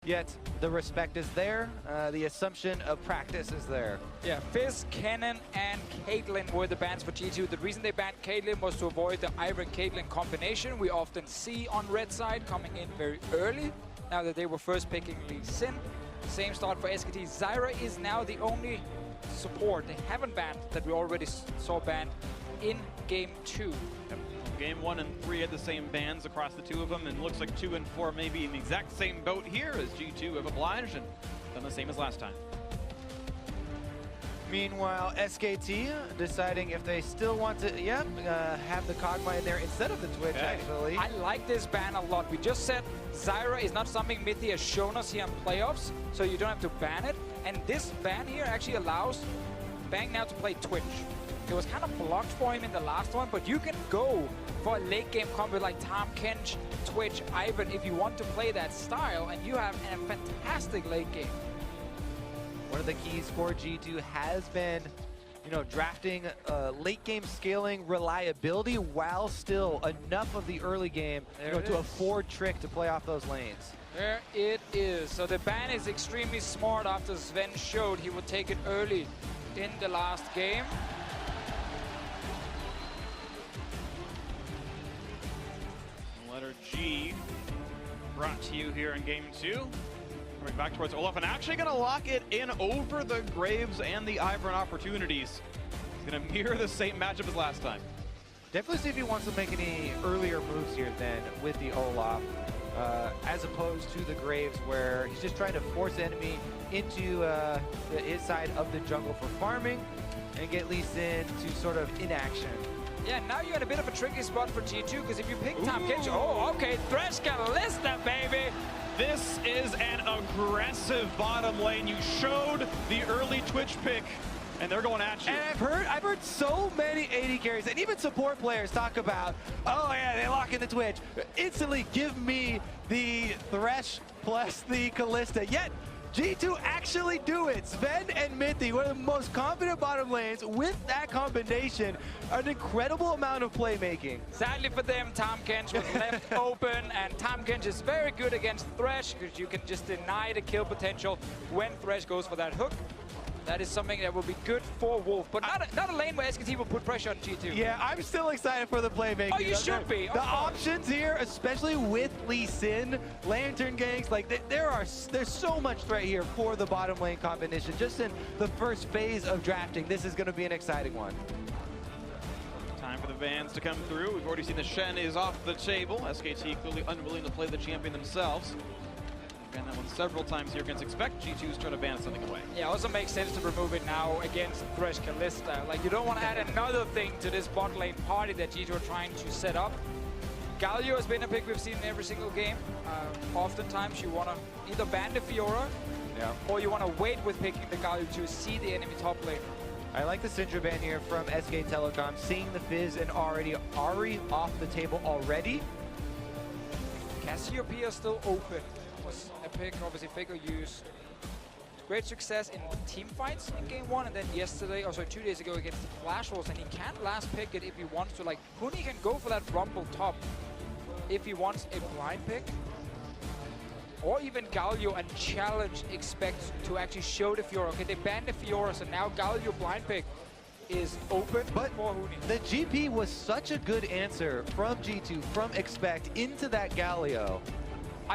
yet the respect is there. The assumption of practice is there. Yeah, Fizz, Kennen, and Caitlyn were the bans for G2. The reason they banned Caitlyn was to avoid the Ivern-Caitlyn combination we often see on red side coming in very early, now that they were first picking Lee Sin. Same start for SKT. Zyra is now the only support they haven't banned that we already saw banned in Game 2. Yep. Game 1 and 3 had the same bans across the two of them, and looks like 2 and 4 may be in the exact same boat here as G2 have obliged and done the same as last time. Meanwhile, SKT deciding if they still want to, have the Kog'Maw in there instead of the Twitch, actually. I like this ban a lot. We just said Zyra is not something Mithy has shown us here in playoffs, so you don't have to ban it. And this ban here actually allows Bang now to play Twitch. It was kind of blocked for him in the last one, but you can go for a late game combo like Tahm Kench, Twitch, Ivern if you want to play that style, and you have a fantastic late game. One of the keys for G2 has been, drafting late game scaling reliability while still enough of the early game to afford Trick to play off those lanes. There it is. So the ban is extremely smart after Sven showed he would take it early in the last game. Letter G brought to you here in Game 2. Coming back towards Olaf and actually going to lock it in over the Graves and the Ivern opportunities. He's going to mirror the same matchup as last time. Definitely see if he wants to make any earlier moves here then with the Olaf, as opposed to the Graves where he's just trying to force the enemy into the inside of the jungle for farming and get Lee Sin to sort of inaction. Yeah, now you're in a bit of a tricky spot for G2, because if you pick Tahm Kench, oh, okay, Thresh Kalista, baby! This is an aggressive bottom lane. You showed the early Twitch pick, and they're going at you. And I've heard so many AD carries and even support players talk about, oh yeah, they lock in the Twitch. Instantly give me the Thresh plus the Kalista. Yet G2 actually do it. Sven and Mithy, one of the most confident bottom lanes with that combination. An incredible amount of playmaking. Sadly for them, Tahm Kench was left open, and Tahm Kench is very good against Thresh because you can just deny the kill potential when Thresh goes for that hook. That is something that will be good for Wolf, but not a lane where SKT will put pressure on G2. Yeah, I'm still excited for the playmaking. Oh, you should be. The options here, especially with Lee Sin, Lantern gangs, like there's so much threat here for the bottom lane combination. Just in the first phase of drafting, this is going to be an exciting one. Time for the bans to come through. We've already seen the Shen is off the table. SKT clearly unwilling to play the champion themselves. Banned that one several times here against Expect. G2's trying to ban something away. Yeah, also makes sense to remove it now against Thresh Kalista. Like, you don't want to add another thing to this bot lane party that G2 are trying to set up. Galio has been a pick we've seen in every single game. Oftentimes you want to either ban the Fiora, or you want to wait with picking the Galio to see the enemy top lane. I like the Syndra ban here from SK Telecom, seeing the Fizz and Ahri off the table already. Cassiopeia still open. Was a pick, obviously Faker used great success in team fights in Game 1, and then yesterday, or sorry, 2 days ago against the Flash Wolves, and he can last pick it if he wants to. Like, Huni can go for that Rumble top if he wants a blind pick. Or even Galio and challenge Expect to actually show the Fiora. Okay, they banned the Fiora, so now Galio blind pick is open for Huni. The GP was such a good answer from G2, from Expect into that Galio.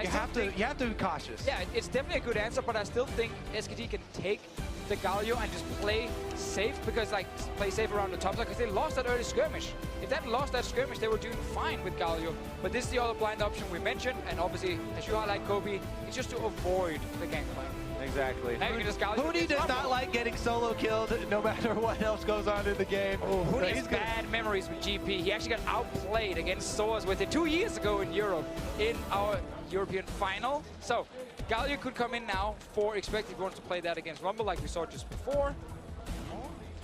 You have to be cautious. Yeah, it's definitely a good answer, but I still think SKT can take the Galio and just play safe, because like play safe around the top side, because they lost that early skirmish. If they hadn't lost that skirmish, they were doing fine with Galio. But this is the other blind option we mentioned, and obviously, as you highlight, Kobe, it's just to avoid the gangplank. Exactly. Huni does not like getting solo killed, no matter what else goes on in the game. Oh, Huni's bad memories with GP. He actually got outplayed against Soaz with it 2 years ago in Europe, in our European final. So Galio could come in now for Expect if he wants to play that against Rumble like we saw just before.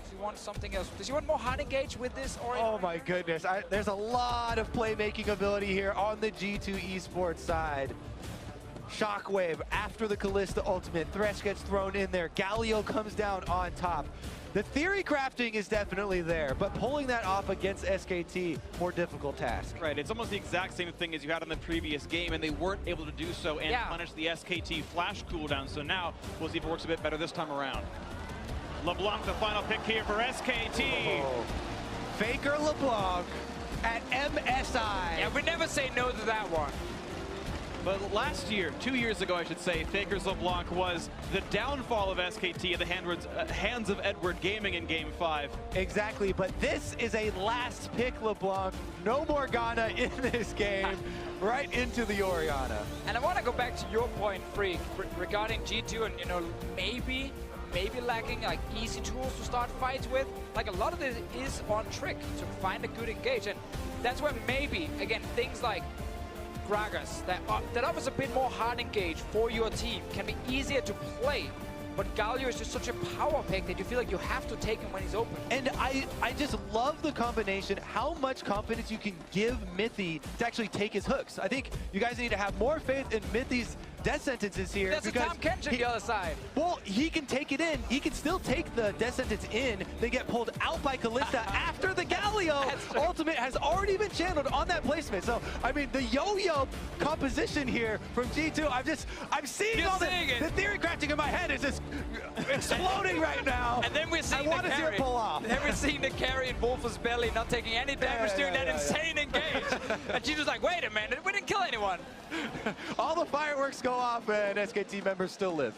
Does he want something else? Does he want more hard engage with this? Or oh my goodness, there's a lot of playmaking ability here on the G2 Esports side. Shockwave after the Kalista ultimate. Thresh gets thrown in there. Galio comes down on top. The theory crafting is definitely there, but pulling that off against SKT, more difficult task. Right, it's almost the exact same thing as you had in the previous game, and they weren't able to do so and punish the SKT flash cooldown. So now we'll see if it works a bit better this time around. LeBlanc, the final pick here for SKT. Oh. Faker LeBlanc at MSI. Yeah, we never say no to that one. But last year, 2 years ago, I should say, Faker's LeBlanc was the downfall of SKT at the hands of Edward Gaming in Game 5. Exactly, but this is a last pick LeBlanc. No more Ghana in this game. Right into the Orianna. And I want to go back to your point, Freak, regarding G2 and, you know, maybe lacking like easy tools to start fights with. Like a lot of this is on Trick to find a good engage, and that's where maybe, again, things like Gragas that offers a bit more hard engage for your team can be easier to play. But Galio is just such a power pick that you feel like you have to take him when he's open. And I just love the combination, how much confidence you can give Mithy to actually take his hooks. I think you guys need to have more faith in Mithy's death sentences here. That's a Tom Kench on the other side. Well, he can take it in. He can still take the death sentence in, then get pulled out by Kalista after the Galio ultimate has already been channeled on that placement. So, I mean, the yo-yo composition here from G2, I'm seeing all the theory crafting in my head is just exploding right now. And then we're seeing the carry. Pull off. Then we're seeing the carry in Wolf's belly, not taking any damage during that insane engage. And G2's like, wait a minute, we didn't kill anyone. All the fireworks go off and SKT members still live.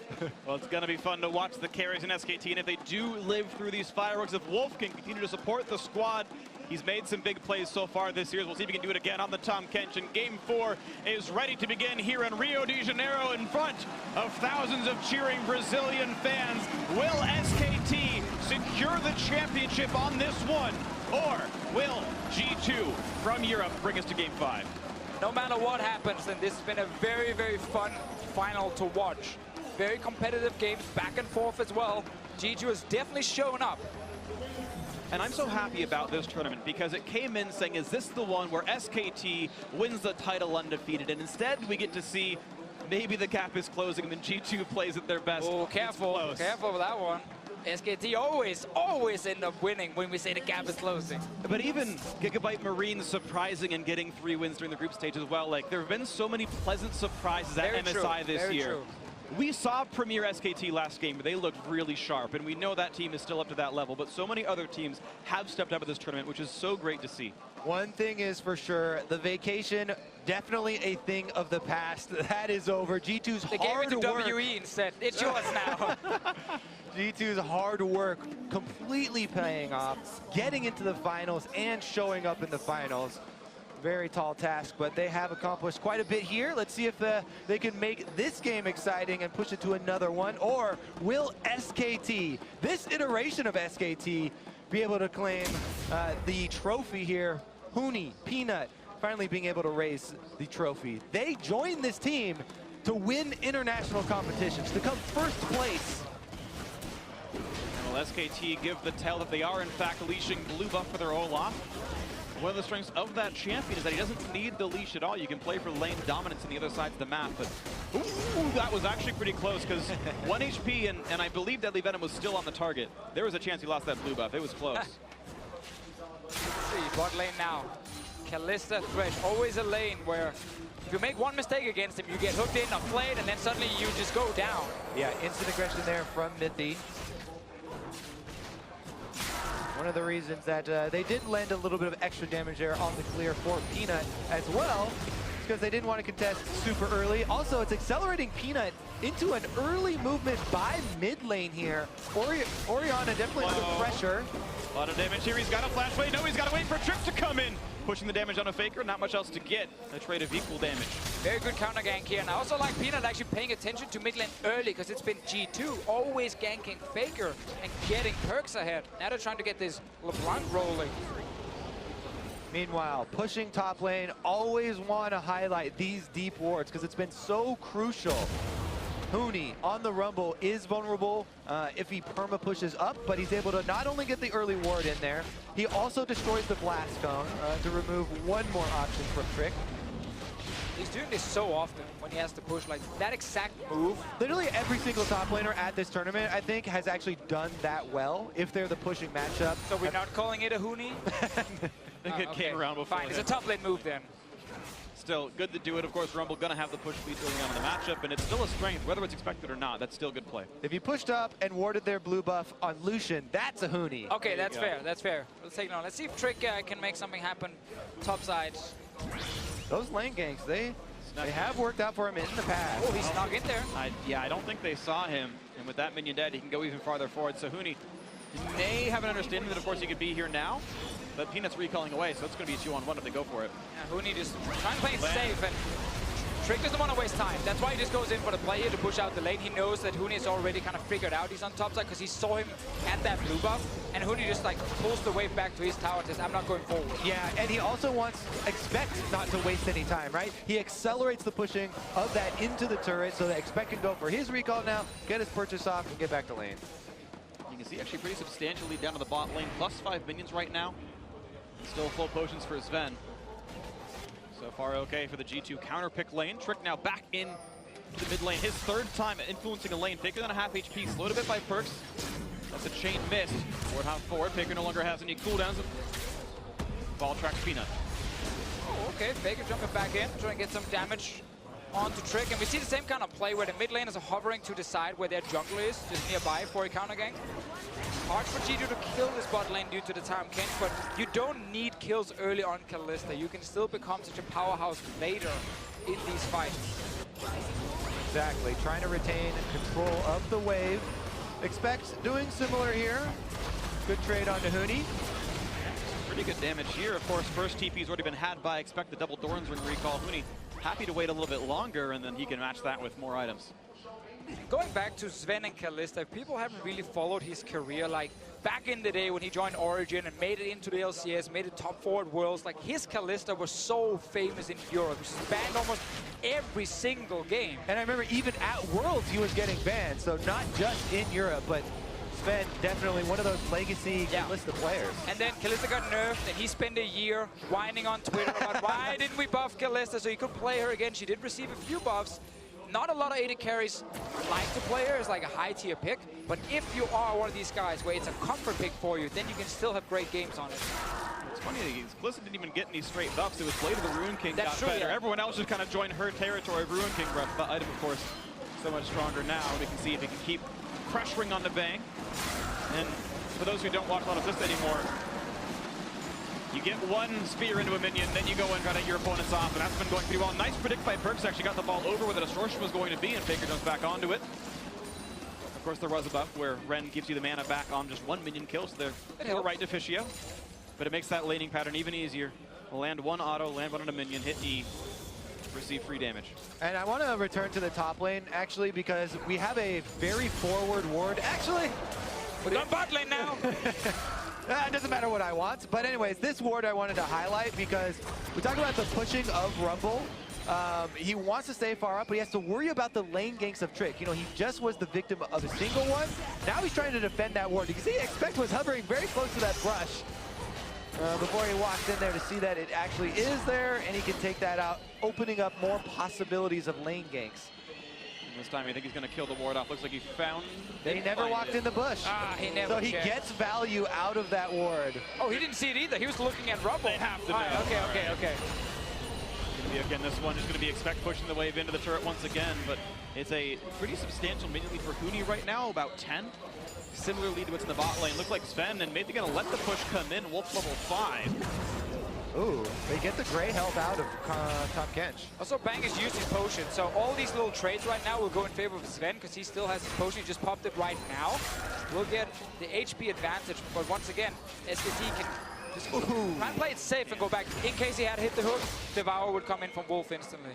Well, it's going to be fun to watch the carries in SKT, and if they do live through these fireworks, if Wolf can continue to support the squad, he's made some big plays so far this year. We'll see if he can do it again on the Tom Kench. And Game 4 is ready to begin here in Rio de Janeiro in front of thousands of cheering Brazilian fans. Will SKT secure the championship on this one, or will G2 from Europe bring us to Game 5? No matter what happens, then this has been a very, very fun final to watch. Very competitive games, back and forth as well. G2 has definitely shown up. And I'm so happy about this tournament because it came in saying, is this the one where SKT wins the title undefeated? And instead, we get to see maybe the gap is closing and then G2 plays at their best. Oh, careful, careful with that one. SKT always end up winning when we say the gap is closing. But even Gigabyte Marine surprising and getting 3 wins during the group stage as well. Like, there have been so many pleasant surprises at MSI this year. True. We saw Premier SKT last game, but they looked really sharp, and we know that team is still up to that level, but so many other teams have stepped up at this tournament, which is so great to see. One thing is for sure, the vacation, definitely a thing of the past. That is over. G2's hard work. They gave it to WE instead. It's yours now. G2's hard work completely paying off, getting into the finals and showing up in the finals. Very tall task, but they have accomplished quite a bit here. Let's see if they can make this game exciting and push it to another one, or will SKT, this iteration of SKT, be able to claim the trophy here? Huni, Peanut, finally being able to raise the trophy. They joined this team to win international competitions, to come first place. Well, SKT give the tell that they are, in fact, leashing blue buff for their Olaf. One of the strengths of that champion is that he doesn't need the leash at all. You can play for lane dominance on the other side of the map. But ooh, that was actually pretty close because 1 HP and I believe Deadly Venom was still on the target. There was a chance he lost that blue buff. It was close. Let's see, bot lane now. Kalista, Thresh, always a lane where if you make one mistake against him, you get hooked in, played, and then suddenly you just go down. Yeah, instant aggression there from Mithy. One of the reasons that they did lend a little bit of extra damage there on the clear for Peanut as well, is because they didn't want to contest super early. Also, it's accelerating Peanut into an early movement by mid lane here. Orianna definitely under pressure. A lot of damage here. He's got a flash wait. No, he's got to wait for Trick to come in. Pushing the damage on a Faker, not much else to get. A trade of equal damage. Very good counter gank here. And I also like Peanut actually paying attention to mid lane early because it's been G2 always ganking Faker and getting perks ahead. Now they're trying to get this LeBlanc rolling. Meanwhile, pushing top lane, always want to highlight these deep wards because it's been so crucial. Huni on the Rumble is vulnerable if he perma pushes up, but he's able to not only get the early ward in there, he also destroys the blast cone to remove one more option for Trick. He's doing this so often when he has to push, like that exact move. Literally every single top laner at this tournament, I think, has actually done that well if they're the pushing matchup. So we're not calling it a Huni? I think it came around before. Fine, it's a top lane move then. Still good to do it. Of course, Rumble gonna have the push lead early on in the matchup, and it's still a strength, whether it's expected or not. That's still good play. If you pushed up and warded their blue buff on Lucian, that's a Huni. Okay, that's fair. That's fair. Let's take it on. Let's see if Trick can make something happen top side. Those lane ganks, they have worked out for him in the past. Oh, he's snuck in there. Yeah, I don't think they saw him, and with that minion dead, he can go even farther forward. So Huni may have an understanding that, of course, he could be here now, but Peanut's recalling away, so it's going to be a 2-on-1 if they go for it. Yeah, Huni just trying to play it safe, and Trick doesn't want to waste time. That's why he just goes in for the play here to push out the lane. He knows that Huni is already kind of figured out he's on top side because he saw him at that blue buff, and Huni just like pulls the wave back to his tower and says, I'm not going forward. Yeah, and he also expects not to waste any time, right? He accelerates the pushing of that into the turret so that Expect can go for his recall now, get his purchase off, and get back to lane. You can see actually pretty substantially down to the bot lane, +5 minions right now. Still full potions for Sven. So far okay for the G2 counter pick lane. Trick now back in the mid lane. His third time influencing a lane. Faker than a half HP, slowed a bit by Perks. That's a chain miss. Forward half forward. Faker no longer has any cooldowns. Ball tracks Peanut. Oh, okay, Faker jumping back in, trying to get some damage onto Trick. And we see the same kind of play where the mid laners are hovering to decide where their jungle is, just nearby for a counter gank. Hard for G2 to kill this bot lane due to the Tahm Kench, but you don't need kills early on Kalista. You can still become such a powerhouse later in these fights. Exactly, trying to retain control of the wave. Expect doing similar here. Good trade onto Huni. Pretty good damage here. Of course, first TP's already been had by Expect the double Doran's Ring recall. Huni happy to wait a little bit longer, and then he can match that with more items. Going back to Sven and Kalista, people haven't really followed his career. Like back in the day when he joined Origin and made it into the LCS, made it top 4 at Worlds, like his Kalista was so famous in Europe. He banned almost every single game. And I remember even at Worlds he was getting banned, so not just in Europe, but Sven definitely one of those legacy Kalista players. And then Kalista got nerfed, and he spent a year whining on Twitter about why didn't we buff Kalista so he could play her again. She did receive a few buffs. Not a lot of AD carries like to play her as like a high tier pick, but if you are one of these guys where it's a comfort pick for you, then you can still have great games on it. It's funny, Kalista didn't even get any straight buffs. It was Blade of the Ruin King got better. Yeah. Everyone else just kind of joined her territory of Ruin King buff. The item, of course, so much stronger now. We can see if he can keep pressuring on the bang. And for those who don't watch a lot of this anymore, you get one spear into a minion, then you go and try to get your opponents off, and that's been going pretty well. Nice predict by Perks, actually got the ball over where the distortion was going to be, and Faker jumps back onto it. Of course, there was a buff where Ren gives you the mana back on just one minion kill, so they're right to Fischio. But it makes that laning pattern even easier. Land one auto, land one on a minion, hit E, receive free damage. And I want to return to the top lane, actually, because we have a very forward ward. Actually, we're on bot lane now. It doesn't matter what I want. But anyways, this ward I wanted to highlight because we talk about the pushing of Rumble. He wants to stay far up, but he has to worry about the lane ganks of Trick. You know, he just was the victim of a single one. Now he's trying to defend that ward. You can see Expect was hovering very close to that brush before he walked in there to see that it actually is there, and he can take that out, opening up more possibilities of lane ganks. This time I think he's going to kill the ward off. Looks like he found... He never walked in the bush. He never So he gets value out of that ward. Oh, he didn't see it either. He was looking at Rumble. They have to know. Okay. Again, this one is going to be Expect pushing the wave into the turret once again, but it's a pretty substantial minion lead for Huni right now, about 10. Similar lead to what's in the bot lane. Looked like Sven and maybe going to let the push come in. Wolf level 5. Ooh, they get the gray health out of Tahm Kench. Also, Bang is using potion, so all these little trades right now will go in favor of Sven because he still has his potion. He just popped it right now. We'll get the HP advantage, but once again, SKT can just try and play it safe and go back. In case he had hit the hook, Devour would come in from Wolf instantly.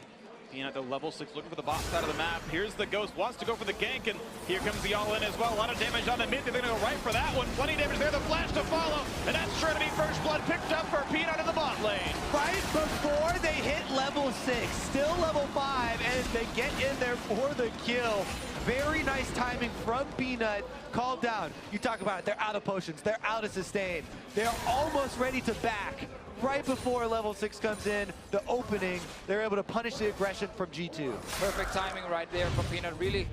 Being at the level 6, looking for the bot side of the map. Here's the Ghost, wants to go for the gank, and here comes the all-in as well. A lot of damage on the mid. They're going to go right for that one. 20 damage there, the flash to follow, and that's sure to be first blood picked up for Peanut in the bot lane. Right before they hit level 6, still level 5, and they get in there for the kill. Very nice timing from Peanut. Called down. You talk about it, they're out of potions, they're out of sustain. They're almost ready to back. right before level 6 comes in, the opening, they're able to punish the aggression from G2. Perfect timing right there from Peanut, really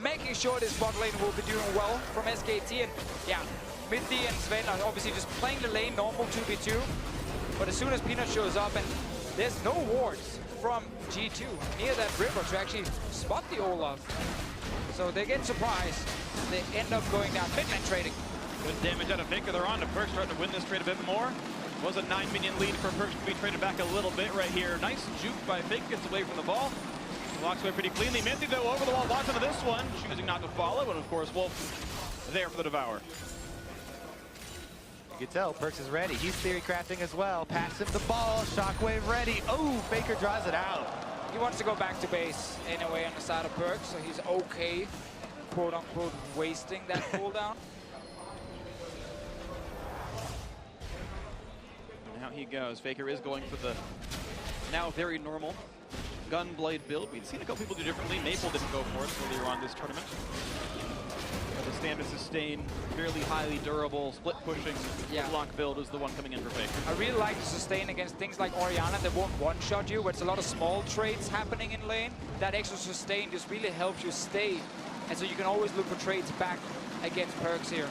making sure this bot lane will be doing well from SKT. And yeah, Mithy and Sven are obviously just playing the lane normal 2v2. But as soon as Peanut shows up, and there's no wards from G2 near that river to actually spot the Olaf. So they get surprised, and they end up going down mid-lane trading. Good damage out of Faker. They're on to Perks, starting to win this trade a bit more. Was a 9 minion lead for Perks to be traded back a little bit right here. Nice juke by Faker, gets away from the ball. Walks away pretty cleanly. Mithy, though, over the wall, wants into this one, choosing not to follow, and of course, Wolf there for the devour. You can tell Perks is ready. He's theory crafting as well. Pass him the ball. Shockwave ready. Oh, Faker draws it out. He wants to go back to base anyway on the side of Perks, so he's okay, quote-unquote, wasting that cooldown. And out he goes. Faker is going for the now very normal Gunblade build. We'd seen a couple people do differently. MAPA didn't go for it earlier on this tournament. The standard sustain, fairly highly durable, split pushing, block build is the one coming in for Faker. I really like the sustain against things like Orianna that won't one-shot you, where it's a lot of small trades happening in lane. That extra sustain just really helps you stay, and so you can always look for trades back against Perks here.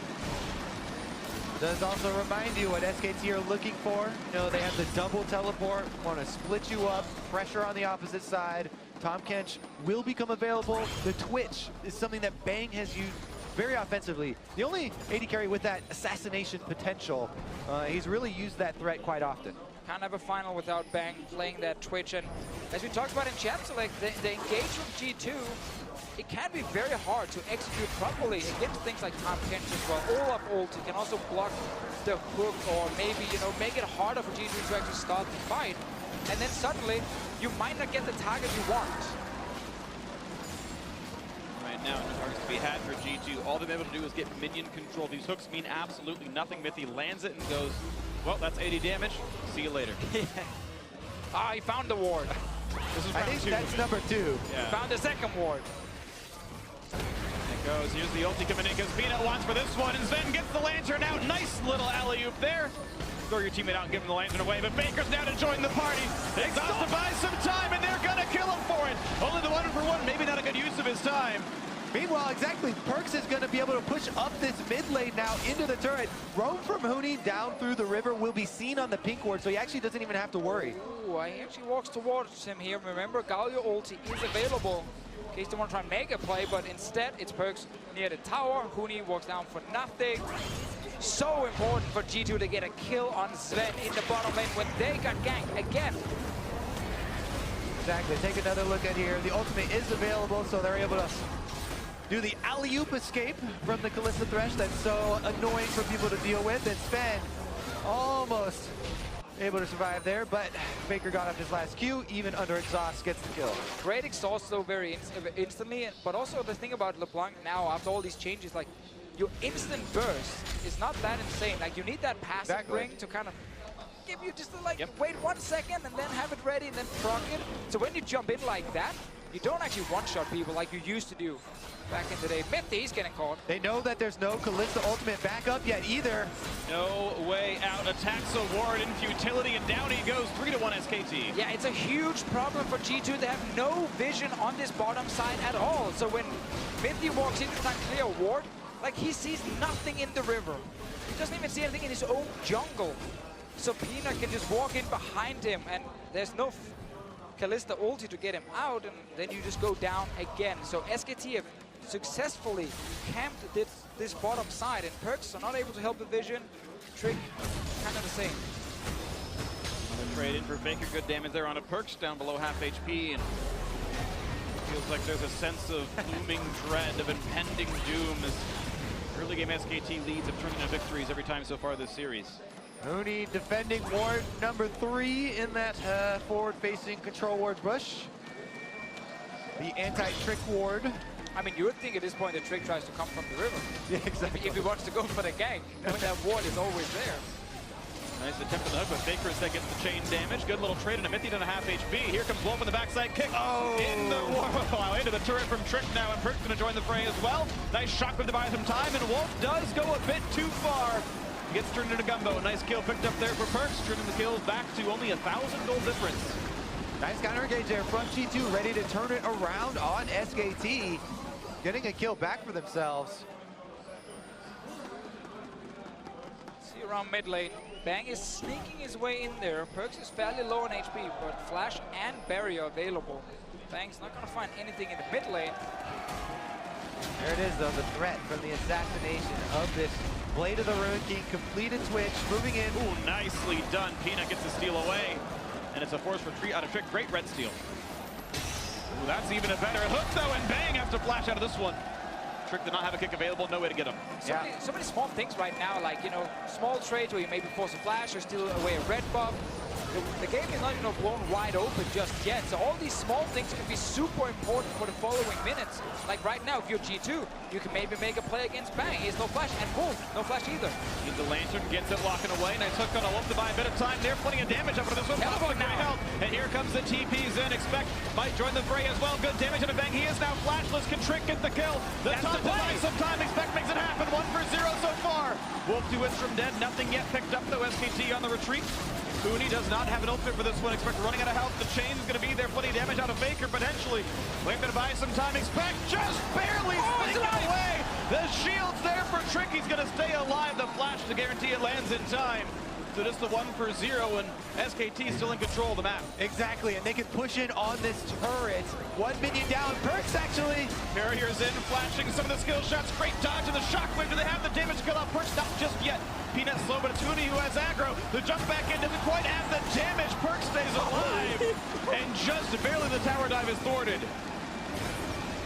Does also remind you what SKT are looking for. You know, they have the double teleport, want to split you up, pressure on the opposite side. Tom Kench will become available. The Twitch is something that Bang has used very offensively. The only AD carry with that assassination potential. He's really used that threat quite often. Can't have a final without Bang playing that Twitch. And as we talked about in chat, so like the engage from G2, it can be very hard to execute properly against things like Tom Kench as well. Olaf ult can also block the hook, or maybe, you know, make it harder for G2 to actually start the fight. And then suddenly, you might not get the target you want. Right now, no targets to be had for G2. All they're able to do is get minion control. These hooks mean absolutely nothing. Mithy lands it and goes, well, that's 80 damage. See you later. Ah, he found the ward. This is I think that's number 2. Yeah. He found the second ward. It goes, here's the ulti coming in because Peanut wants for this one, and Sven gets the lantern out. Nice little alley-oop there. Throw your teammate out and give him the lantern away, but Baker's now to join the party. Exhausted by some time, and they're gonna kill him for it. Only the 1-for-1, maybe not a good use of his time. Meanwhile, exactly, Perks is going to be able to push up this mid lane now into the turret. Roam from Huni down through the river will be seen on the pink ward, so he actually doesn't even have to worry. Ooh, he actually walks towards him here. Remember, Galio ulti is available in case they want to try and make a play, but instead it's Perks near the tower. Huni walks down for nothing. So important for G2 to get a kill on Sven in the bottom lane when they got ganked again. Exactly, take another look at here. The ultimate is available, so they're able to do the alley-oop escape from the Kalista Thresh that's so annoying for people to deal with. And Sven almost able to survive there, but Faker got off his last Q, even under exhaust, gets the kill. Great exhaust though, very instantly, but also the thing about LeBlanc now, after all these changes, like, your instant burst is not that insane. Like, you need that passive ring to kind of give you just like, wait 1 second and then have it ready and then proc it. So when you jump in like that, you don't actually one-shot people like you used to do back in the day. Mithy, he's getting caught. They know that there's no Kalista ultimate backup yet either. No way out. Attacks a ward in futility, and down he goes. 3-1 SKT. Yeah, it's a huge problem for G2. They have no vision on this bottom side at all. So when Mithy walks in to try and clear a ward, like, he sees nothing in the river. He doesn't even see anything in his own jungle. So Peanut can just walk in behind him, and there's no Kalista ulti to get him out, and then you just go down again. So SKT have successfully camped this bottom side, and Perks are not able to help the vision. Trick, kind of the same. Another trade in for Faker. Good damage there on a Perks, down below half HP, and feels like there's a sense of looming dread of impending doom as early game SKT leads have turned into victories every time so far this series. Huni defending ward number 3 in that forward-facing control ward bush. The anti-trick ward. I mean, you would think at this point the Trick tries to come from the river. Yeah, exactly. If he wants to go for the gank, I mean, that ward is always there. Nice attempt at the hook, but Faker instead gets the chain damage. Good little trade, and Mithy down to half HP. Here comes Wolf on the backside kick. Oh! In the wow, into the turret from Trick now, and Perk's going to join the fray as well. Nice shock with to buy some time, and Wolf does go a bit too far. Gets turned into Gumbo. A nice kill picked up there for Perks, turning the kills back to only 1,000 gold difference. Nice counter engage there from G2, ready to turn it around on SKT. Getting a kill back for themselves. See around mid lane. Bang is sneaking his way in there. Perks is fairly low on HP, but Flash and Barrier available. Bang's not going to find anything in the mid lane. There it is, though, the threat from the assassination of this Blade of the Ruin King. Completed Twitch, moving in. Ooh, nicely done. Peanut gets the steal away, and it's a forced retreat out of Trick. Great red steal. Ooh, that's even a better hook, though, and Bang has to flash out of this one. Trick did not have a kick available, no way to get him. So many small things right now, like, you know, small trades where you maybe force a flash or steal away a red buff. The game is not, you know, blown wide open just yet. So all these small things can be super important for the following minutes. Like right now, if you're G2, you can maybe make a play against Bang. He has no flash, and boom, no flash either. Needs the lantern, gets it walking away. Nice hook on a look to buy a bit of time there. Plenty of damage up into this one. Teleport now. Help. And here comes the TPs in. Expect might join the fray as well. Good damage on a Bang. He is now flashless. Can Trick get the kill? The top to buy some time. Expect makes it happen. 1 for 0 so far. Wolf 2 hits from dead. Nothing yet picked up though. SKT on the retreat. Cooney does not have an ultimate for this one. Expect running out of health. The chain's going to be there. Plenty of damage out of Faker potentially. Wait to buy some time. Expect just barely sneaking away. The shield's there for Trick. He's going to stay alive. The flash to guarantee it lands in time. So just the 1 for 0, and SKT still in control of the map. Exactly, and they can push in on this turret. 1 minion down. Perks actually. Barriers in, flashing some of the skill shots. Great dodge and the shockwave. Do they have the damage to kill out Perks? Not just yet. Peanut slow, but it's Hooney who has aggro. The jump back in doesn't quite have the damage. Perks stays alive. And just barely the tower dive is thwarted.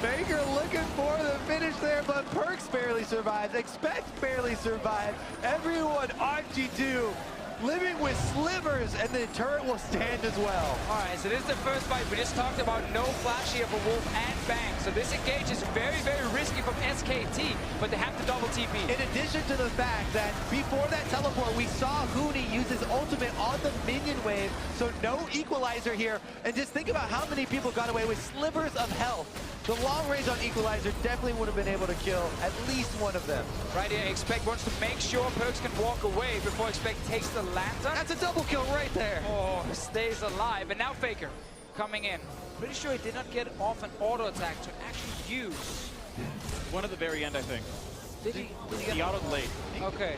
Faker looking for the finish there, but Perks barely survives. Expect barely survived. Everyone on G2 living with slivers, and the turret will stand as well. All right, so this is the first fight. We just talked about no flash here for Wolf and Bang. So this engage is very, very risky from SKT, but they have to double TP. In addition to the fact that before that teleport, we saw Hooney use his ultimate on the minion wave, so no equalizer here. And just think about how many people got away with slivers of health. The long range on equalizer definitely would have been able to kill at least one of them. Right here, Expect wants to make sure Perks can walk away before Expect takes the lantern. That's a double kill right there. Oh, stays alive. And now Faker coming in. Pretty sure he did not get off an auto attack to actually use. One at the very end, I think. Did he get He autoed late. Okay.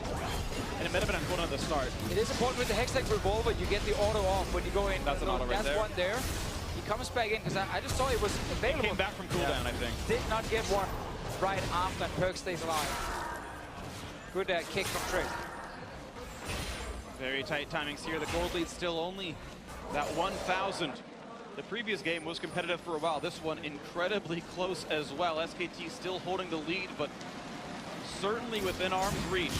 And it might have been on the start. It is important with the Hextech Revolver, you get the auto off when you go in. That's an auto right there. That's one there. He comes back in, because I just saw it was available. He came back from cooldown, I think. Did not get one right after, and Perk stays alive. Good kick from Trick. Very tight timings here. The gold lead's still only that 1,000. The previous game was competitive for a while. This one incredibly close as well. SKT still holding the lead, but certainly within arm's reach.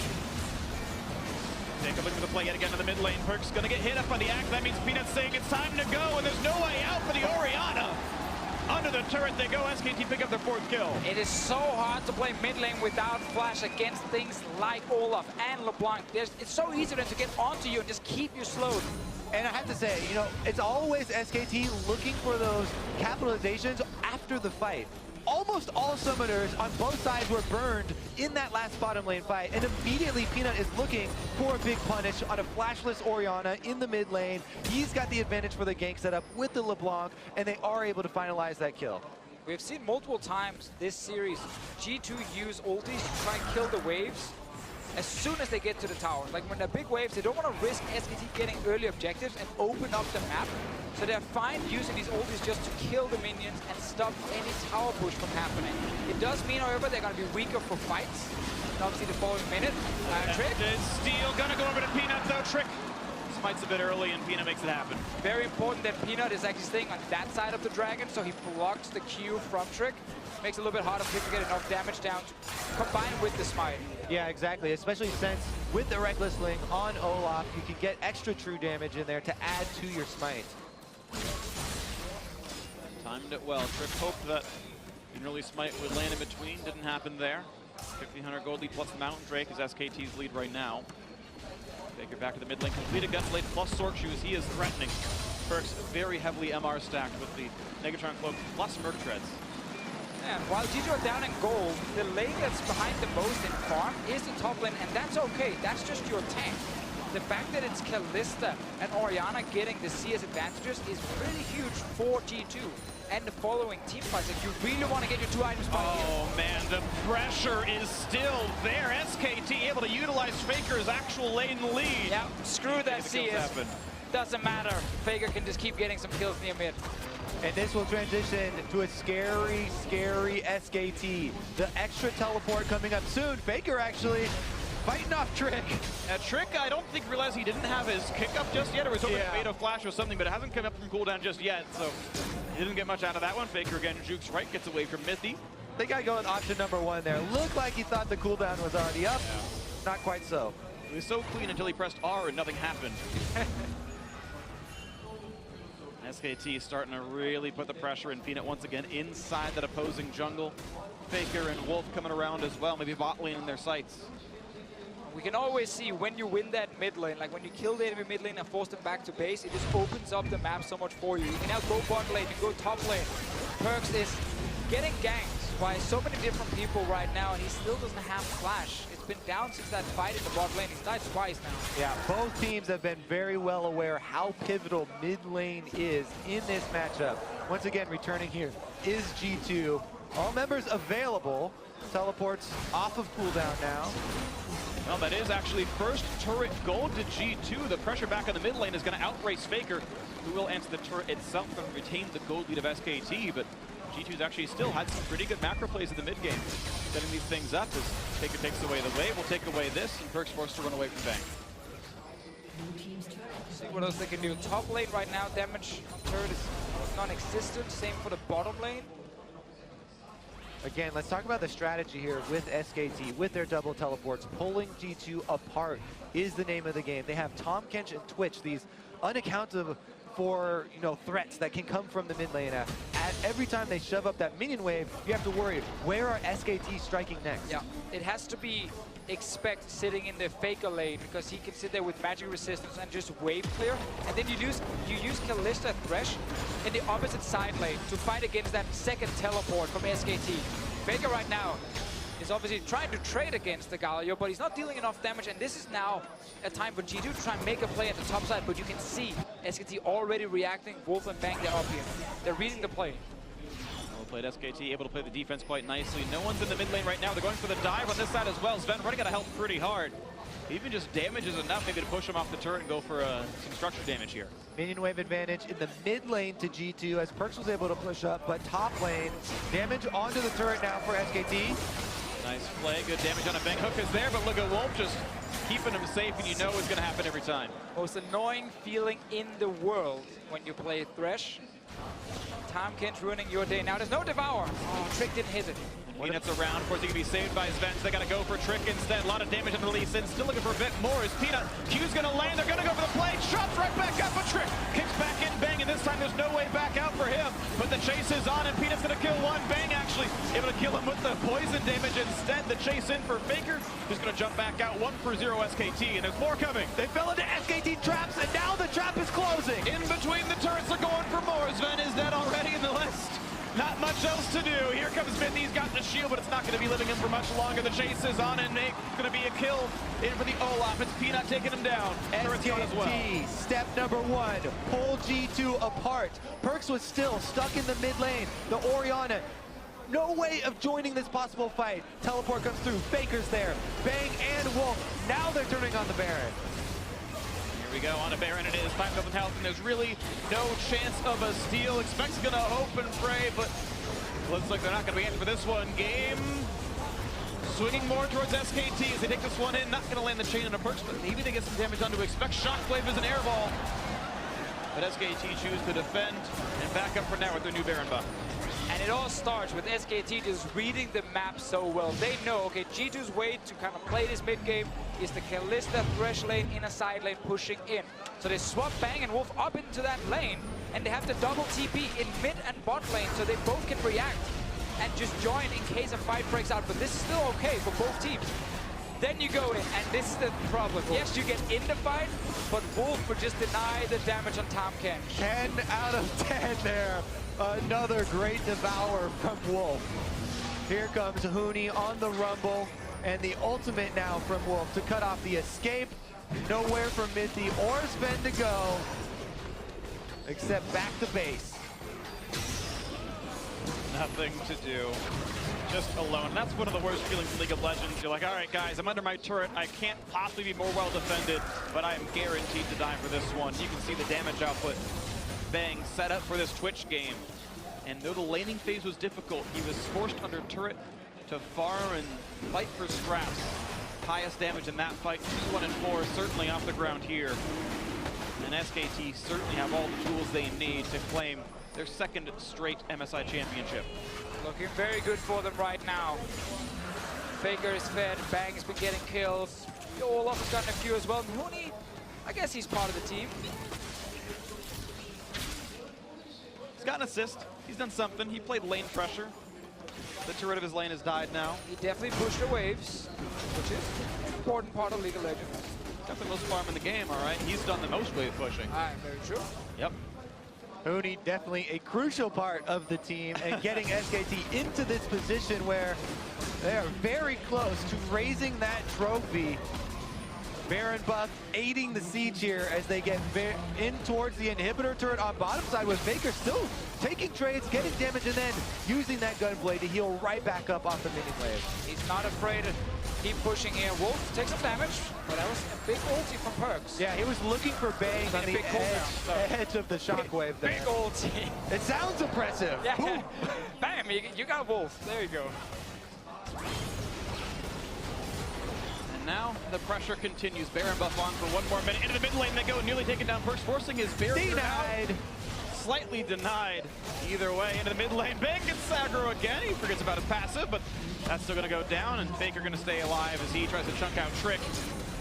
Take a look at the play yet again in the mid lane. Perk's going to get hit up by the axe. That means Peanut's saying it's time to go, and there's no way out for the Orianna. Under the turret they go. SKT pick up their 4th kill. It is so hard to play mid lane without flash against things like Olaf and LeBlanc. It's so easy then to get onto you and just keep you slowed. And I have to say, you know, it's always SKT looking for those capitalizations after the fight. Almost all summoners on both sides were burned in that last bottom lane fight, and immediately Peanut is looking for a big punish on a flashless Orianna in the mid lane. He's got the advantage for the gank setup with the LeBlanc, and they are able to finalize that kill. We've seen multiple times this series G2 use ultis to try and kill the waves as soon as they get to the tower. Like when they're big waves, they don't want to risk SKT getting early objectives and open up the map. So they're fine using these ultis just to kill the minions and stop any tower push from happening. It does mean, however, they're going to be weaker for fights. And obviously the following minute, Trick. Steal gonna go over to Peanut though. Trick smites a bit early and Peanut makes it happen. Very important that Peanut is actually staying on that side of the dragon, so he blocks the Q from Trick. Makes it a little bit harder for Trick to get enough damage down to combine with the smite. Yeah, exactly, especially since with the Reckless Link on Olaf, you can get extra true damage in there to add to your smite. Timed it well. Trick hoped that an early smite would land in between. Didn't happen there. 1,500 gold lead plus the Mountain Drake is SKT's lead right now. Baker back to the mid lane. Completed Gunblade plus Sork Shoes. He is threatening. Perks very heavily MR stacked with the Negatron Cloak plus Merc Treads. And while G2 are down in gold, the lane that's behind the most in farm is the top lane, and that's okay. That's just your tank. The fact that it's Kalista and Orianna getting the CS advantages is pretty huge for G2 and the following team fights. If you really want to get your 2 items by here. Oh man, the pressure is still there. SKT able to utilize Faker's actual lane lead. Yeah, screw that CS. Doesn't matter. Faker can just keep getting some kills near mid. And this will transition to a scary, scary SKT. The extra teleport coming up soon. Faker actually fighting off Trick. Trick, I don't think realized he didn't have his kick up just yet, or was hoping to bait a flash or something, but it hasn't come up from cooldown just yet, so he didn't get much out of that one. Faker again jukes right, gets away from Mythy. They got going option number 1 there. Looked like he thought the cooldown was already up. Not quite so. He was so clean until he pressed R and nothing happened. SKT starting to really put the pressure in. Peanut once again inside that opposing jungle. Faker and Wolf coming around as well, maybe bot lane in their sights. We can always see when you win that mid lane, like when you kill the enemy mid lane and force them back to base, it just opens up the map so much for you. You can now go bot lane, you go top lane. Perkz is getting ganked by so many different people right now, and he still doesn't have flash. It's been down since that fight in the bot lane. He's died twice now. Yeah, both teams have been very well aware how pivotal mid lane is in this matchup. Once again, returning here is G2. All members available. Teleports off of cooldown now. Well, that is actually first turret gold to G2. The pressure back on the mid lane is going to outrace Faker, who will answer the turret itself and retain the gold lead of SKT. But G2's actually still had some pretty good macro plays in the mid game, setting these things up as Faker takes away the wave. Will take away this, and Perkz forced to run away from Bang. See what else they can do. Top lane right now, damage on turret is non-existent. Same for the bottom lane. Again, let's talk about the strategy here with SKT, with their double teleports. Pulling G2 apart is the name of the game. They have Tahm Kench and Twitch, these unaccounted for threats that can come from the mid lane. Every time they shove up that minion wave, you have to worry, where are SKT striking next? Yeah, it has to be Expect sitting in the Faker lane, because he can sit there with magic resistance and just wave clear. And then you use Kalista Thresh in the opposite side lane to fight against that second teleport from SKT. Faker right now is obviously trying to trade against the Galio, but he's not dealing enough damage, and this is now a time for G2 to try and make a play at the top side, but you can see SKT already reacting. Wolf and Bang, they're up here. They're reading the play. Played SKT, able to play the defense quite nicely. No one's in the mid lane right now. They're going for the dive on this side as well. Sven running out of health pretty hard. Even just damage is enough maybe to push him off the turret and go for some structure damage here. Minion wave advantage in the mid lane to G2 as Perkz was able to push up, but top lane, damage onto the turret now for SKT. Nice play, good damage on a Bang. Hook is there, but look at Wolf just keeping him safe, and you know it's going to happen every time. Most annoying feeling in the world when you play Thresh. Tahm Kench ruining your day. Now there's no Devour. Oh, Trick didn't hit it. Peanut's around. Of course, he can be saved by Sven. So they got to go for Trick instead. A lot of damage on the Lee Sin. Still looking for a bit more. Is Peanut. Q's going to land. They're going to go for the play. Shots right back up. But Trick kicks back in. Bang. And this time there's no way back out for him. But the chase is on. And Peanut's going to kill one. Bang actually able to kill him with the poison damage instead. The chase in for Faker. Who's going to jump back out. 1-0 SKT. And there's more coming. They fell into SKT traps. And now the trap is closing. In between the turrets, they're going for more. Sven is dead already in the list. Not much else to do. Here comes Mythy. He's got the shield, but it's not going to be living him for much longer. The chase is on, and it's going to be a kill in for the Olaf. It's Peanut taking him down. SKT, as well. Step number 1, pull G2 apart. Perkz was still stuck in the mid lane. The Orianna, no way of joining this possible fight. Teleport comes through. Faker's there. Bang and Wolf. Now they're turning on the Baron. Here we go on a Baron. It is 5,000 health, and there's really no chance of a steal. Expect's going to hope and pray, but looks like they're not going to be in for this one. Game swinging more towards SKT as they take this one in. Not going to land the chain on a Perkz, but maybe they get some damage onto Expect. Shockwave is an air ball, but SKT choose to defend and back up for now with their new Baron buff. And it all starts with SKT just reading the map so well. They know, okay, G2's way to kind of play this mid game is the Kalista Thresh lane in a side lane pushing in. So they swap Bang and Wolf up into that lane, and they have the double TP in mid and bot lane, so they both can react and just join in case a fight breaks out. But this is still okay for both teams. Then you go in, and this is the problem. Yes, you get in the fight, but Wolf would just deny the damage on Tahm Kench. 10 out of 10 there. Another great devour from Wolf. Here comes Huni on the rumble, and the ultimate now from Wolf to cut off the escape. Nowhere for Mithy or Sven to go, except back to base. Nothing to do. Just alone. That's one of the worst feelings in League of Legends. You're like, all right, guys, I'm under my turret. I can't possibly be more well defended, but I am guaranteed to die for this one. You can see the damage output. Bang, set up for this Twitch game. And though the laning phase was difficult, he was forced under turret to farm and fight for scraps. Highest damage in that fight, 2, 1, and 4, certainly off the ground here. And SKT certainly have all the tools they need to claim their second straight MSI championship. Looking very good for them right now. Faker is fed, Bang's been getting kills. Olaf has gotten a few as well. Huni, I guess he's part of the team. He's got an assist. He's done something. He played lane pressure. The turret of his lane has died now. He definitely pushed the waves, which is an important part of League of Legends. Got the most farm in the game, all right? He's done the most wave pushing. Very true. Yep. Huni definitely a crucial part of the team and getting SKT into this position where they are very close to raising that trophy. Baron buff aiding the siege here as they get in towards the inhibitor turret on bottom side with Faker still taking trades, getting damage, and then using that gunblade to heal right back up off the minion wave. He's not afraid to keep pushing here. Wolf takes some damage, but that was a big ulti from Perks. Yeah, he was looking for Bang on the edge of the shockwave there. Big ulti. It sounds impressive. Yeah. Bam, you got Wolf. There you go. And now the pressure continues. Baron buff on for 1 more minute. Into the mid lane they go, nearly taken down Perks, forcing his barrier out. Slightly denied. Either way, into the mid lane. Bang gets aggro again. He forgets about his passive, but that's still going to go down, and Faker going to stay alive as he tries to chunk out Trick.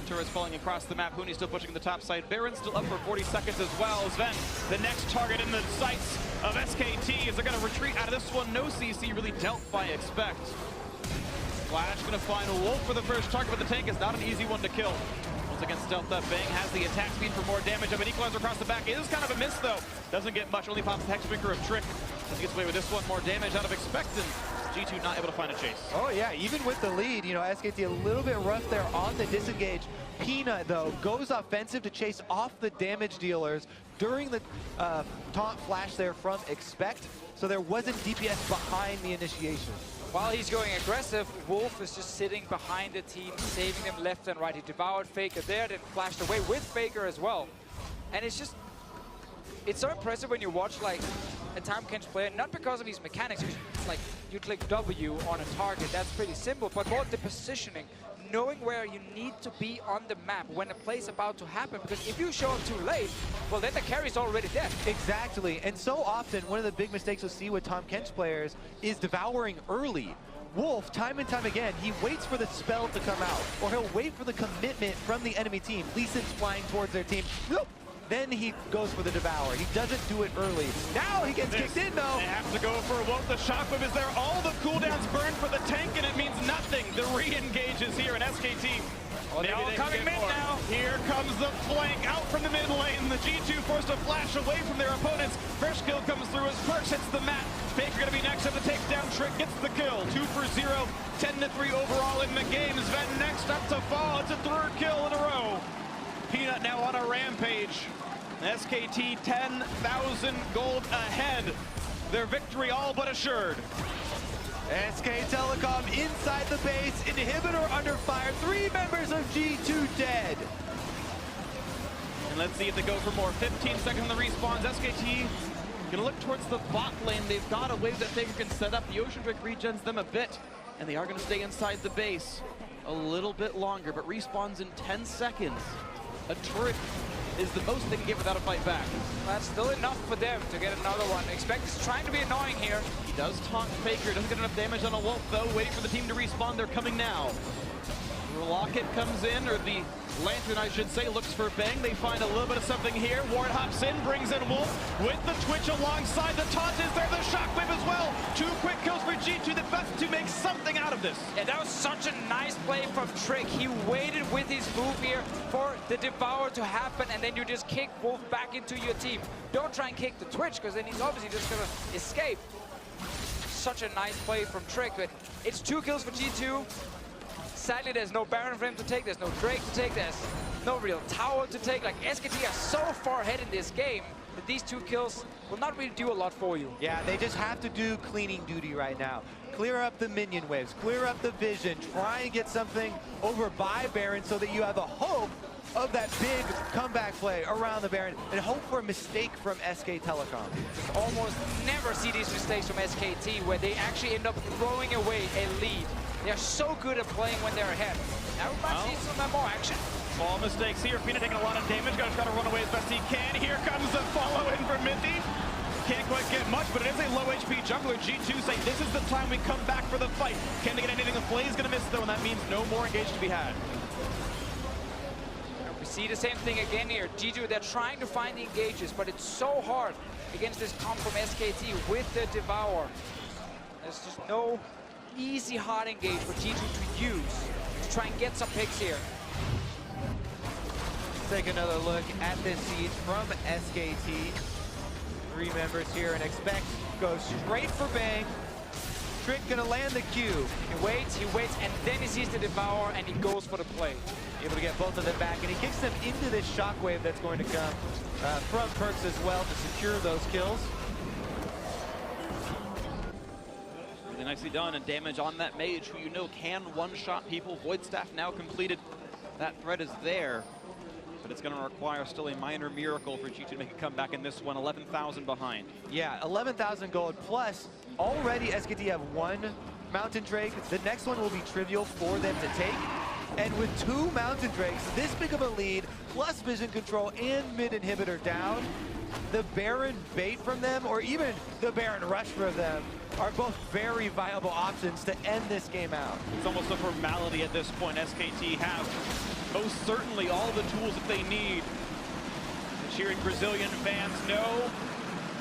Turret's falling across the map. Huni still pushing the top side. Baron still up for 40 seconds as well. Sven, the next target in the sights of SKT. Is they're going to retreat out of this one. No CC really dealt by Expect. Flash going to find Wolf for the first target, but the tank is not an easy one to kill. Once again, stealth up. Bang has the attack speed for more damage. Of an equalizer across the back. It is kind of a miss, though. Doesn't get much. Only pops the Hexbreaker of Trick. As he gets away with this one. More damage out of Expect, and G2 not able to find a chase. Oh yeah, even with the lead, you know, SKT a little bit rough there on the disengage. Peanut, though, goes offensive to chase off the damage dealers during the taunt flash there from Expect, so there wasn't DPS behind the initiation. While he's going aggressive, Wolf is just sitting behind the team, saving them left and right. He devoured Faker there, then flashed away with Faker as well. And it's just, it's so impressive when you watch like a Tahm Kench player, not because of his mechanics, like you click W on a target, that's pretty simple, but more the positioning, knowing where you need to be on the map when a play's about to happen, because if you show up too late, well then the carry's already dead. Exactly, and so often one of the big mistakes you'll see with Tahm Kench players is devouring early. Wolf, time and time again, he waits for the spell to come out, or he'll wait for the commitment from the enemy team. Lee Sin's flying towards their team. Nope. Then he goes for the devour. He doesn't do it early. Now he gets kicked in, though. They have to go for Wolf. The shockwave is there. All the cooldowns burn for the tank, and it means nothing. The re-engage is here in SKT. Oh, they're all coming mid now. Here comes the flank out from the mid lane. The G2 forced to flash away from their opponents. First kill comes through as Perks hits the mat. Faker going to be next up to take down Trick. Gets the kill. 2 for 0. 10-3 overall in the game. Sven next up to fall. It's a 3rd kill in a row. Peanut now on a rampage. SKT 10,000 gold ahead. Their victory all but assured. SK Telecom inside the base. Inhibitor under fire. 3 members of G2 dead. And let's see if they go for more. 15 seconds on the respawns. SKT gonna look towards the bot lane. They've got a wave that Faker can set up. The Ocean Drake regens them a bit. And they are gonna stay inside the base a little bit longer, but respawns in 10 seconds. A turret is the most they can get without a fight back. That's still enough for them to get another one. Expect is trying to be annoying here. He does taunt Faker, doesn't get enough damage on a Wolf though, waiting for the team to respawn. They're coming now. Rocket comes in, or the Lantern I should say, looks for Bang. They find a little bit of something here. Ward hops in, brings in Wolf with the Twitch alongside. The taunt is there, the shockwave as well. 2 quick kills for G2, the best to make something out of this. Yeah, that was such a nice play from Trick. He waited with his move here for the Devour to happen, and then you just kick Wolf back into your team. Don't try and kick the Twitch, because then he's obviously just gonna escape. Such a nice play from Trick, but It's 2 kills for G2. Sadly, there's no Baron for him to take, there's no Drake to take, there's no real tower to take. Like, SKT are so far ahead in this game that these 2 kills will not really do a lot for you. Yeah, they just have to do cleaning duty right now. Clear up the minion waves, clear up the vision, try and get something over by Baron so that you have a hope of that big comeback play around the Baron and hope for a mistake from SK Telecom. Just almost never see these mistakes from SKT where they actually end up throwing away a lead. They're so good at playing when they're ahead. Everybody needs some more action. Small mistakes here. Fina taking a lot of damage. Gonna try to run away as best he can. Here comes the follow in for Minty. Can't quite get much, but it is a low HP jungler. G2 say this is the time we come back for the fight. Can they get anything? The Flay's gonna miss though, and that means no more engage to be had. We see the same thing again here. G2, they're trying to find the engages, but it's so hard against this comp from SKT with the Devour. There's just no easy hard engage for G2 to use to try and get some picks here. Take another look at this siege from SKT. 3 members here and expect go straight for Bang. Trick gonna land the Q. He waits, and then he sees the Devour and he goes for the play. Able to get both of them back, and he kicks them into this shockwave that's going to come from Perks as well to secure those kills. Really nicely done, and damage on that mage who you know can one-shot people. Void Staff now completed. That threat is there, but it's going to require still a minor miracle for G2 to make a comeback in this one. 11,000 behind. Yeah, 11,000 gold plus. Already SKT have 1 Mountain Drake. The next one will be trivial for them to take. And with 2 Mountain Drakes, this big of a lead, plus vision control and mid inhibitor down, the Baron bait from them, or even the Baron rush for them, are both very viable options to end this game out. It's almost a formality at this point. SKT have most certainly all the tools that they need. The cheering Brazilian fans know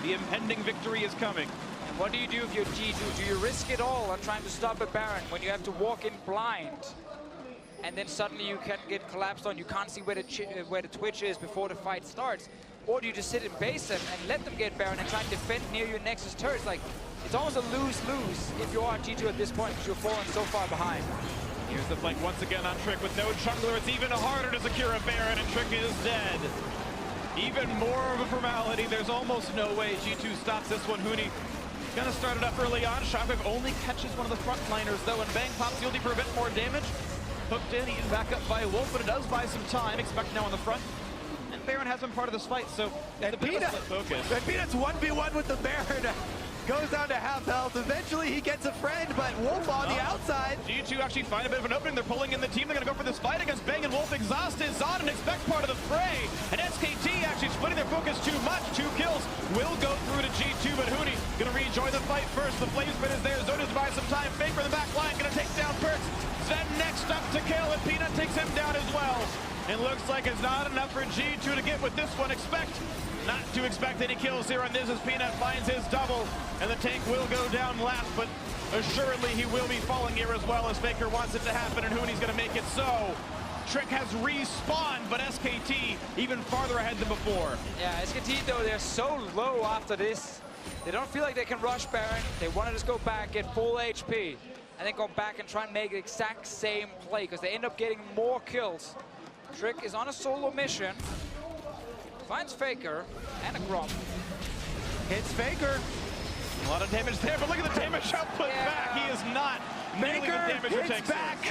the impending victory is coming. And what do you do if you're G2? Do you risk it all on trying to stop a Baron when you have to walk in blind? And then suddenly you can get collapsed on, you can't see where the Twitch is before the fight starts. Or do you just sit and base them and let them get Baron and try and defend near your Nexus turrets? Like, it's almost a lose-lose if you are G2 at this point because you're falling so far behind. Here's the flank once again on Trick with no jungler. It's even harder to secure a Baron, and Trick is dead. Even more of a formality. There's almost no way G2 stops this one. Huni gonna start it up early on. Shockwave only catches one of the frontliners though, and Bang pops Yuldi for a bit more damage. Hooked in, eaten back up by Wolf, but it does buy some time. Expect now on the front. And Baron has been part of this fight, so and Peanut, focus. And Peanut's 1v1 with the Baron. Goes down to half health. Eventually he gets a friend, but Wolf on the outside. G2 actually find a bit of an opening. They're pulling in the team. They're going to go for this fight against Bang, and Wolf exhaust is on and expect part of the fray. And SKT actually splitting their focus too much. 2 kills will go through to G2, but Huni going to rejoin the fight first. The flame spin is there. Zoda's buys some time. Fake for the back line. Going to take down Perks. Then next up to kill, and Peanut takes him down as well. It looks like it's not enough for G2 to get with this one. Not to expect any kills here on this as Peanut finds his double, and the tank will go down last, but assuredly he will be falling here as well as Faker wants it to happen, and Huni's going to make it so. Trick has respawned, but SKT even farther ahead than before. Yeah, SKT though, they're so low after this. They don't feel like they can rush Baron. They want to just go back, get full HP, and then go back and try and make the exact same play, because they end up getting more kills. Trick is on a solo mission. Finds Faker and a Grump. Hits Faker. A lot of damage there, but look at the damage output back. He is not nearly the damage it takes. Back.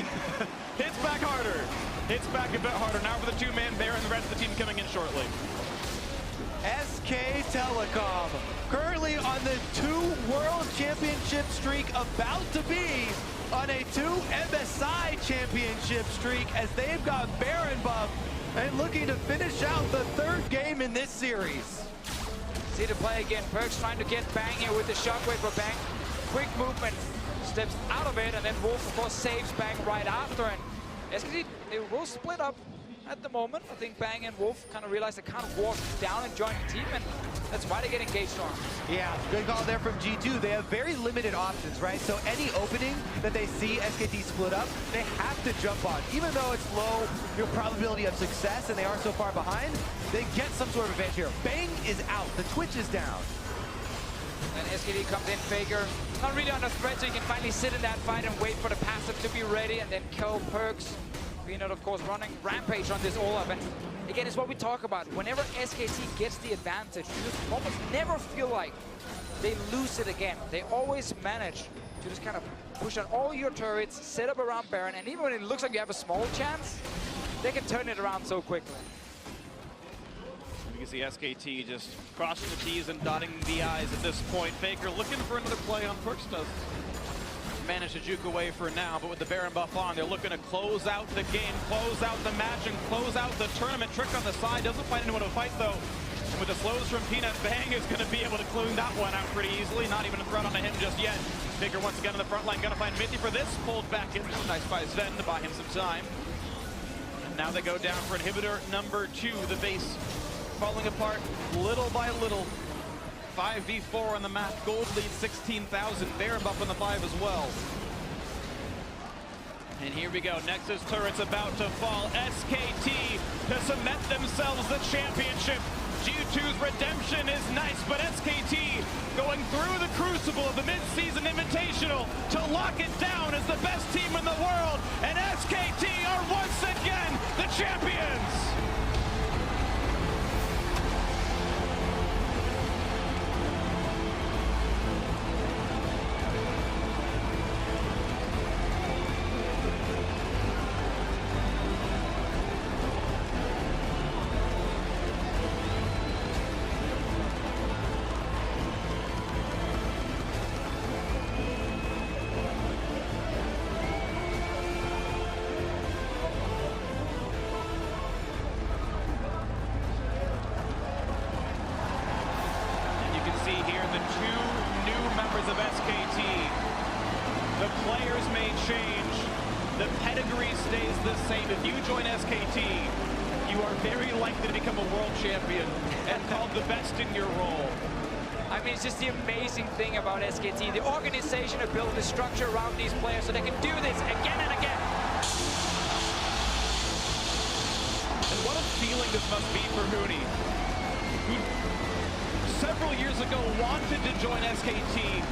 Hits back harder. Hits back a bit harder. Now for the 2-man Baron, the rest of the team coming in shortly. SK Telecom currently on the 2 World Championship streak, about to be on a 2 MSI Championship streak as they've got Baron buff and looking to finish out the 3rd game in this series. See the play again. Perks trying to get Bang here with the shockwave, but Bang, quick movement, steps out of it, and then Wolf, of course, saves Bang right after. And SKT, they will split up at the moment. I think Bang and Wolf kind of realize they can't walk down and join the team, and that's why they get engaged on. Yeah, good call there from G2. They have very limited options, right? So any opening that they see SKT split up, they have to jump on. Even though it's low probability of success and they are so far behind, they get some sort of advantage here. Bang is out. The Twitch is down. And SKT comes in, Faker. Not really under threat, so you can finally sit in that fight and wait for the passive to be ready, and then kill Perks. Peanut, of course, running Rampage on this Olaf. And again, it's what we talk about. Whenever SKT gets the advantage, you just almost never feel like they lose it again. They always manage to just kind of push on all your turrets, set up around Baron, and even when it looks like you have a small chance, they can turn it around so quickly. You can see SKT just crossing the T's and dotting the I's at this point. Faker looking for another play on Perks. Does manage to juke away for now, but with the Baron buff on, they're looking to close out the game, close out the match, and close out the tournament. Trick on the side, doesn't find anyone to fight though. And with the slows from Peanut, Bang is going to be able to clean that one out pretty easily. Not even a threat onto him just yet. Faker once again in the front line, going to find Mithy for this. Pulled back in. Nice by Sven to buy him some time. And now they go down for inhibitor number 2. The base falling apart little by little. 5v4 on the map. Gold lead 16,000. Baron buff on the 5 as well. And here we go. Nexus turret's about to fall. SKT to cement themselves the championship. G2's redemption is nice, but SKT going through the crucible of the mid-season invitational to lock it down as the best team in the world. And SKT are once again the champions. Of SKT. The players may change. The pedigree stays the same. If you join SKT, you are very likely to become a world champion and called the best in your role. I mean, it's just the amazing thing about SKT. The organization have built the structure around these players so they can do this again and again. And what a feeling this must be for Huni, who several years ago wanted to join SKT.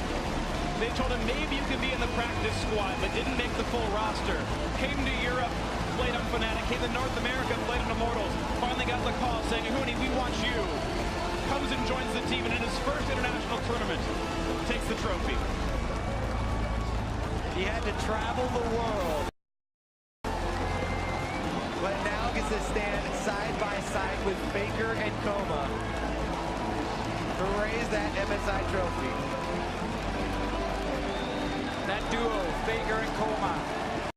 They told him maybe you can be in the practice squad, but didn't make the full roster. Came to Europe, played on Fnatic, came to North America, played on Immortals. Finally got the call saying, Huni, we want you. Comes and joins the team, and in his first international tournament, takes the trophy. He had to travel the world, but now gets to stand side by side with Faker and Coma to raise that MSI trophy. That duo, Faker and Coma,